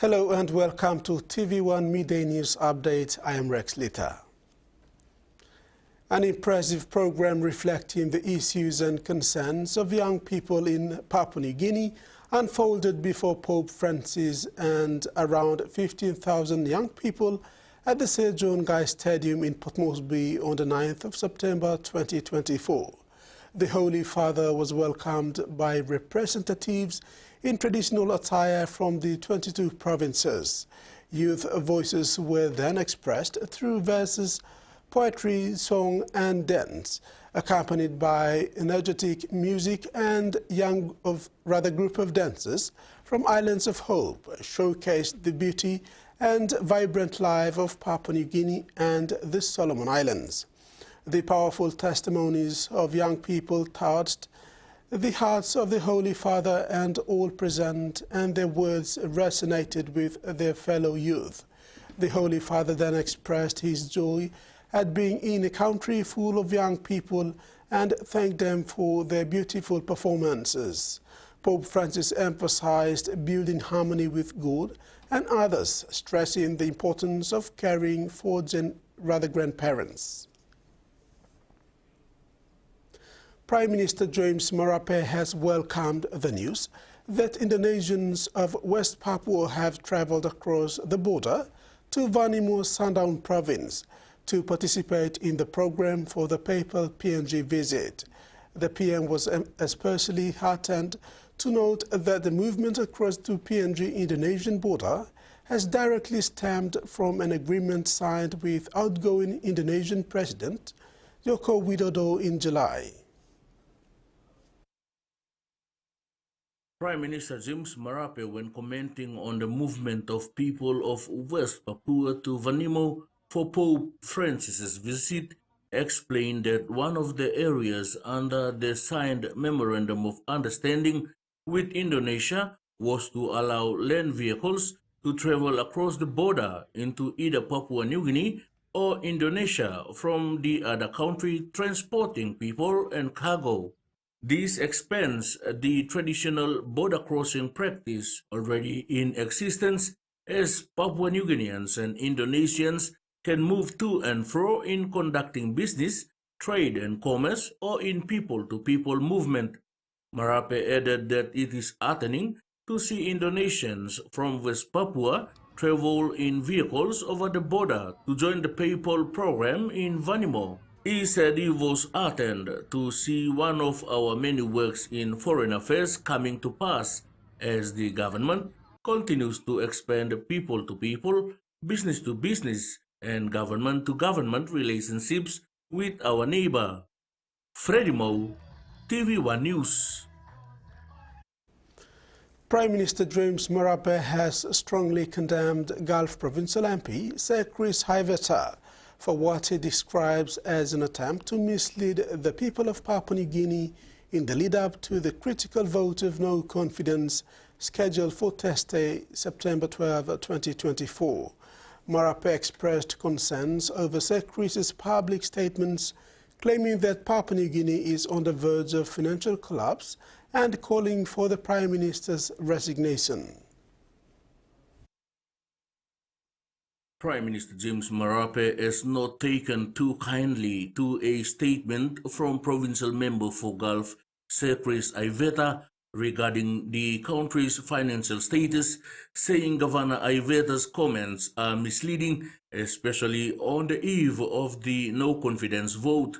Hello and welcome to TV1 Midday News Update. I am Rex Litter. An impressive program reflecting the issues and concerns of young people in Papua New Guinea unfolded before Pope Francis and around 15,000 young people at the Sir John Guy Stadium in Port Moresby on the 9th of September 2024. The Holy Father was welcomed by representatives in traditional attire from the 22 provinces. Youth voices were then expressed through verses, poetry, song and dance, accompanied by energetic music, and group of dancers from Islands of Hope showcased the beauty and vibrant life of Papua New Guinea and the Solomon Islands. The powerful testimonies of young people touched the hearts of the Holy Father and all present, and their words resonated with their fellow youth. The Holy Father then expressed his joy at being in a country full of young people and thanked them for their beautiful performances. Pope Francis emphasized building harmony with God and others, stressing the importance of caring for grandparents. Prime Minister James Marape has welcomed the news that Indonesians of West Papua have traveled across the border to Vanimo Sandaun province to participate in the program for the papal PNG visit. The PM was especially heartened to note that the movement across the PNG-Indonesian border has directly stemmed from an agreement signed with outgoing Indonesian President Joko Widodo in July. Prime Minister James Marape, when commenting on the movement of people of West Papua to Vanimo for Pope Francis's visit, explained that one of the areas under the signed Memorandum of Understanding with Indonesia was to allow land vehicles to travel across the border into either Papua New Guinea or Indonesia from the other country, transporting people and cargo. This expands the traditional border crossing practice already in existence, as Papua New Guineans and Indonesians can move to and fro in conducting business, trade and commerce, or in people-to-people movement. Marape added that it is heartening to see Indonesians from West Papua travel in vehicles over the border to join the papal program in Vanimo. He said he was heartened to see one of our many works in foreign affairs coming to pass as the government continues to expand people-to-people, business-to-business, and government-to-government relationships with our neighbor. Freddie Mo, TV1 News. Prime Minister James Marape has strongly condemned Gulf Provincial MP Sir Chris Haiveta for what he describes as an attempt to mislead the people of Papua New Guinea in the lead-up to the critical vote of no confidence scheduled for Thursday, September 12, 2024. Marape expressed concerns over Sir Chris's public statements, claiming that Papua New Guinea is on the verge of financial collapse and calling for the Prime Minister's resignation. Prime Minister James Marape has not taken too kindly to a statement from provincial member for Gulf, Sir Chris Haiveta, regarding the country's financial status, saying Governor Haiveta's comments are misleading, especially on the eve of the no-confidence vote.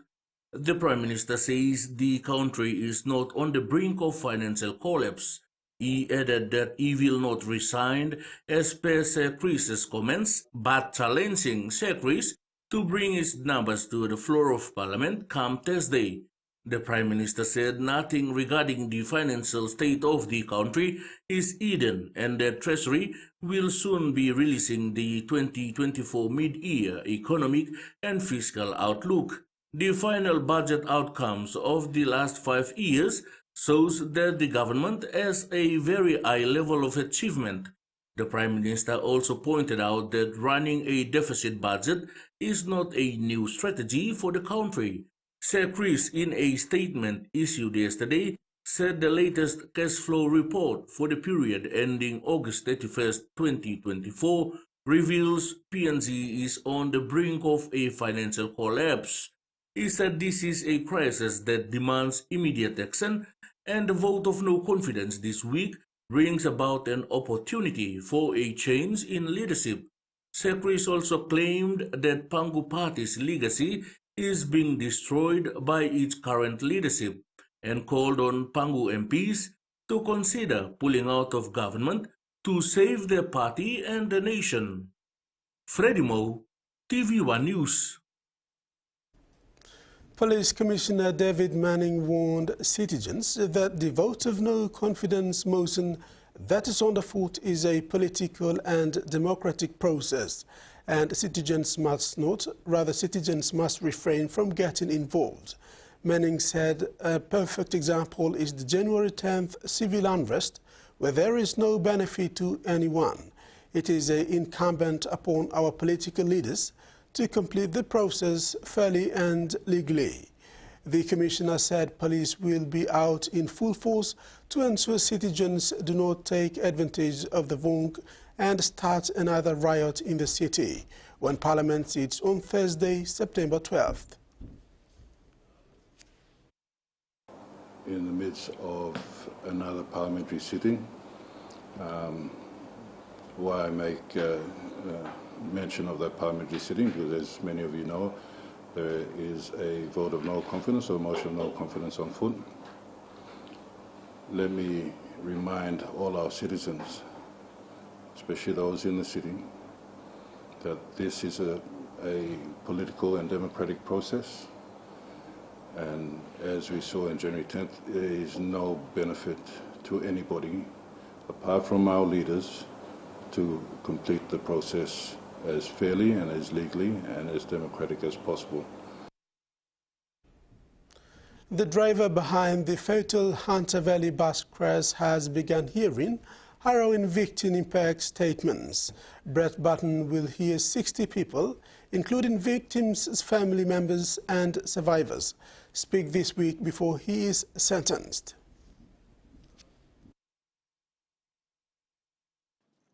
The Prime Minister says the country is not on the brink of financial collapse. He added that he will not resign as per Sir Chris's comments, but challenging Sir Chris to bring his numbers to the floor of Parliament come Thursday. The Prime Minister said nothing regarding the financial state of the country is hidden, and that Treasury will soon be releasing the 2024 mid-year economic and fiscal outlook. The final budget outcomes of the last 5 years shows that the government has a very high level of achievement. The Prime Minister also pointed out that running a deficit budget is not a new strategy for the country. Sir Chris, in a statement issued yesterday, said the latest cash flow report for the period ending August 31st, 2024 reveals PNG is on the brink of a financial collapse. He said this is a crisis that demands immediate action, and the vote of no confidence this week brings about an opportunity for a change in leadership. Secretaries also claimed that Pangu Party's legacy is being destroyed by its current leadership and called on Pangu MPs to consider pulling out of government to save their party and the nation. Freddie Moe, Tvwan News. Police Commissioner David Manning warned citizens that the vote of no confidence motion that is on the foot is a political and democratic process, and citizens must refrain from getting involved. Manning said a perfect example is the January 10th civil unrest, where there is no benefit to anyone. It is incumbent upon our political leaders to complete the process fairly and legally. The Commissioner said police will be out in full force to ensure citizens do not take advantage of the vote and start another riot in the city when Parliament sits on Thursday, September 12th. In the midst of another parliamentary sitting, why I make mention of that parliamentary sitting, because as many of you know, there is a vote of no confidence or motion of no confidence on foot. Let me remind all our citizens, especially those in the city, that this is a political and democratic process. And as we saw in January 10th, there is no benefit to anybody apart from our leaders to complete the process as fairly and as legally and as democratic as possible. The driver behind the fatal Hunter Valley bus crash has begun hearing harrowing victim impact statements. Brett Button will hear 60 people, including victims' family members and survivors, speak this week before he is sentenced.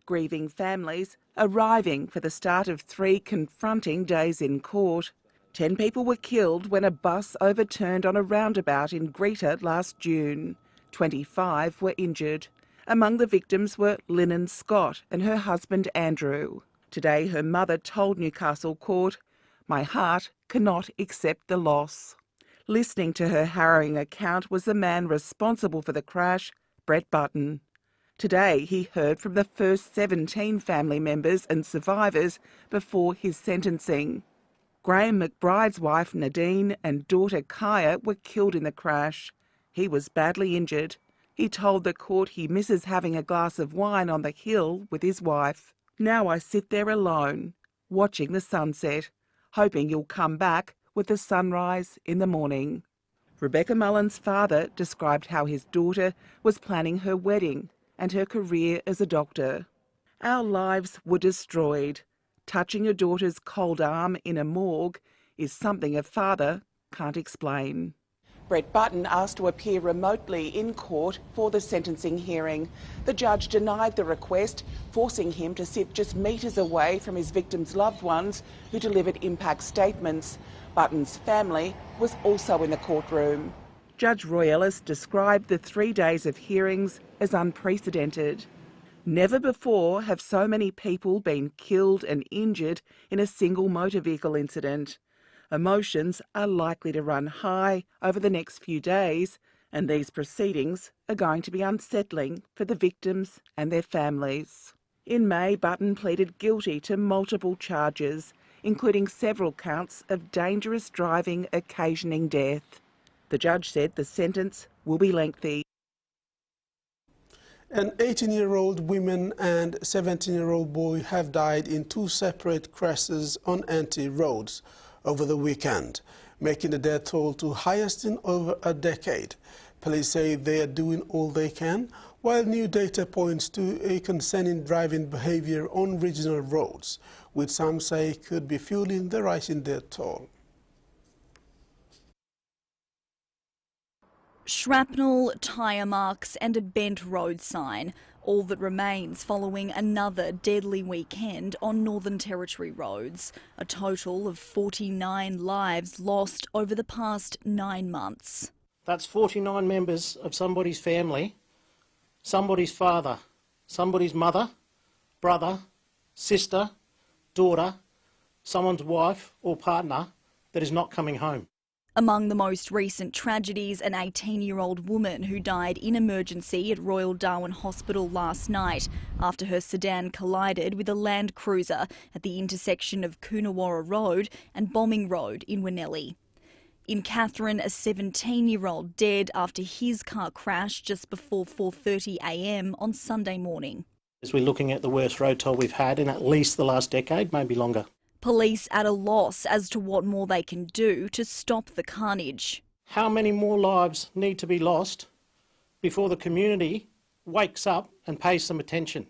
Grieving families arriving for the start of 3 confronting days in court. 10 people were killed when a bus overturned on a roundabout in Greta last June. 25 were injured. Among the victims were Lynn Scott and her husband Andrew. Today her mother told Newcastle Court, "My heart cannot accept the loss." Listening to her harrowing account was the man responsible for the crash, Brett Button. Today he heard from the first 17 family members and survivors before his sentencing. Graham McBride's wife Nadine and daughter Kaya were killed in the crash. He was badly injured. He told the court he misses having a glass of wine on the hill with his wife. "Now I sit there alone, watching the sunset, hoping you'll come back with the sunrise in the morning." Rebecca Mullen's father described how his daughter was planning her wedding and her career as a doctor. "Our lives were destroyed. Touching your daughter's cold arm in a morgue is something a father can't explain." Brett Button asked to appear remotely in court for the sentencing hearing. The judge denied the request, forcing him to sit just metres away from his victims' loved ones who delivered impact statements. Button's family was also in the courtroom. Judge Roy Ellis described the 3 days of hearings as unprecedented. "Never before have so many people been killed and injured in a single motor vehicle incident. Emotions are likely to run high over the next few days, and these proceedings are going to be unsettling for the victims and their families." In May, Button pleaded guilty to multiple charges, including several counts of dangerous driving occasioning death. The judge said the sentence will be lengthy. An 18-year-old woman and 17-year-old boy have died in 2 separate crashes on NT roads over the weekend, making the death toll to highest in over a decade. Police say they are doing all they can, while new data points to a concerning driving behavior on regional roads, which some say could be fueling the rising death toll. Shrapnel, tyre marks and a bent road sign, all that remains following another deadly weekend on Northern Territory roads. A total of 49 lives lost over the past 9 months. That's 49 members of somebody's family, somebody's father, somebody's mother, brother, sister, daughter, someone's wife or partner that is not coming home. Among the most recent tragedies, an 18-year-old woman who died in emergency at Royal Darwin Hospital last night after her sedan collided with a Land Cruiser at the intersection of Coonawarra Road and Bombing Road in Winnellie. In Katherine, a 17-year-old dead after his car crashed just before 4:30 a.m. on Sunday morning. As we're looking at the worst road toll we've had in at least the last decade, maybe longer. Police at a loss as to what more they can do to stop the carnage. How many more lives need to be lost before the community wakes up and pays some attention?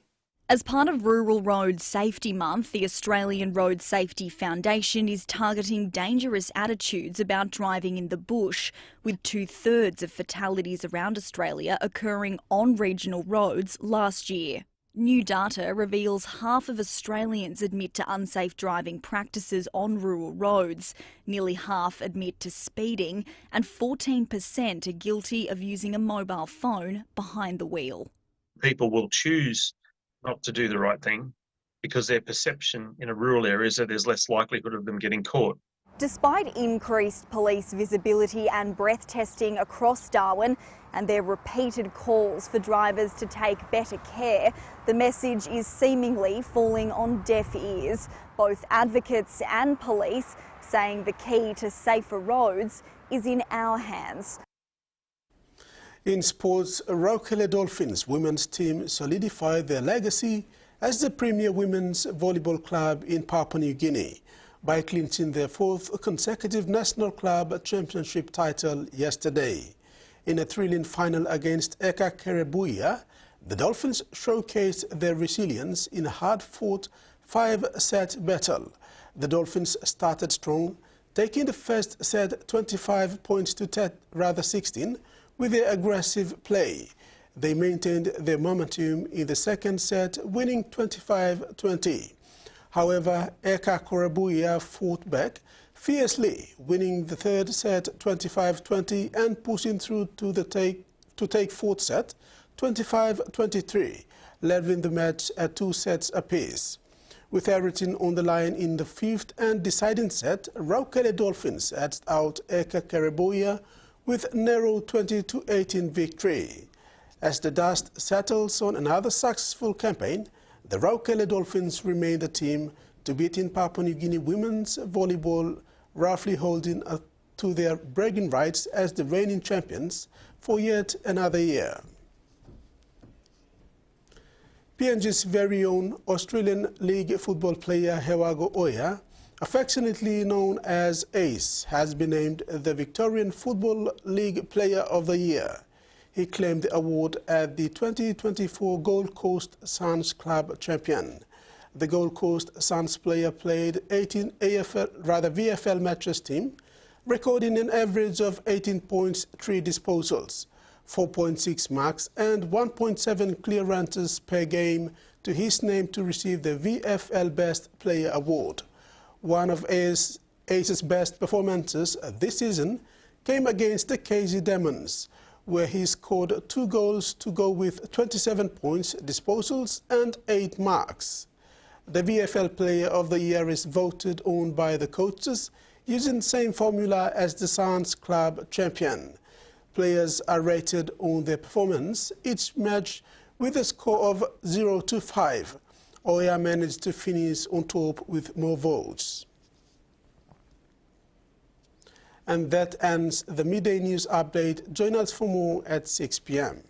As part of Rural Road Safety Month, the Australian Road Safety Foundation is targeting dangerous attitudes about driving in the bush, with 2/3 of fatalities around Australia occurring on regional roads last year. New data reveals half of Australians admit to unsafe driving practices on rural roads, nearly half admit to speeding, and 14% are guilty of using a mobile phone behind the wheel. People will choose not to do the right thing because their perception in a rural area is that there's less likelihood of them getting caught. Despite increased police visibility and breath testing across Darwin and their repeated calls for drivers to take better care, the message is seemingly falling on deaf ears. Both advocates and police saying the key to safer roads is in our hands. In sports, Roukele Dolphins women's team solidified their legacy as the premier women's volleyball club in Papua New Guinea by clinching their 4th consecutive national club championship title yesterday. In a thrilling final against Eka Kerebuya, the Dolphins showcased their resilience in a hard-fought 5-set battle. The Dolphins started strong, taking the first set 25 points to 16 with their aggressive play. They maintained their momentum in the second set, winning 25-20. However, Eka Kerebuya fought back fiercely, winning the third set 25-20 and pushing through to take fourth set 25-23, leveling the match at 2 sets apiece. With everything on the line in the 5th and deciding set, Roukele Dolphins edged out Eka Kerebuya with narrow 20-18 victory. As the dust settles on another successful campaign, the Roukele Dolphins remain the team to beat in Papua New Guinea women's volleyball, roughly holding to their bragging rights as the reigning champions for yet another year. PNG's very own Australian League football player Hewago Oya, affectionately known as Ace, has been named the Victorian Football League Player of the Year. He claimed the award at the 2024 Gold Coast Suns Club Champion. The Gold Coast Suns player played 18 VFL matches team, recording an average of 18 points, 3 disposals, 4.6 marks and 1.7 clearances per game to his name to receive the VFL Best Player Award. One of Ace's best performances this season came against the KZ Demons, where he scored 2 goals to go with 27 points, disposals and 8 marks. The VFL Player of the Year is voted on by the coaches using the same formula as the Suns Club Champion. Players are rated on their performance each match with a score of 0 to 5. Oya managed to finish on top with more votes. And that ends the midday news update. Join us for more at 6 p.m.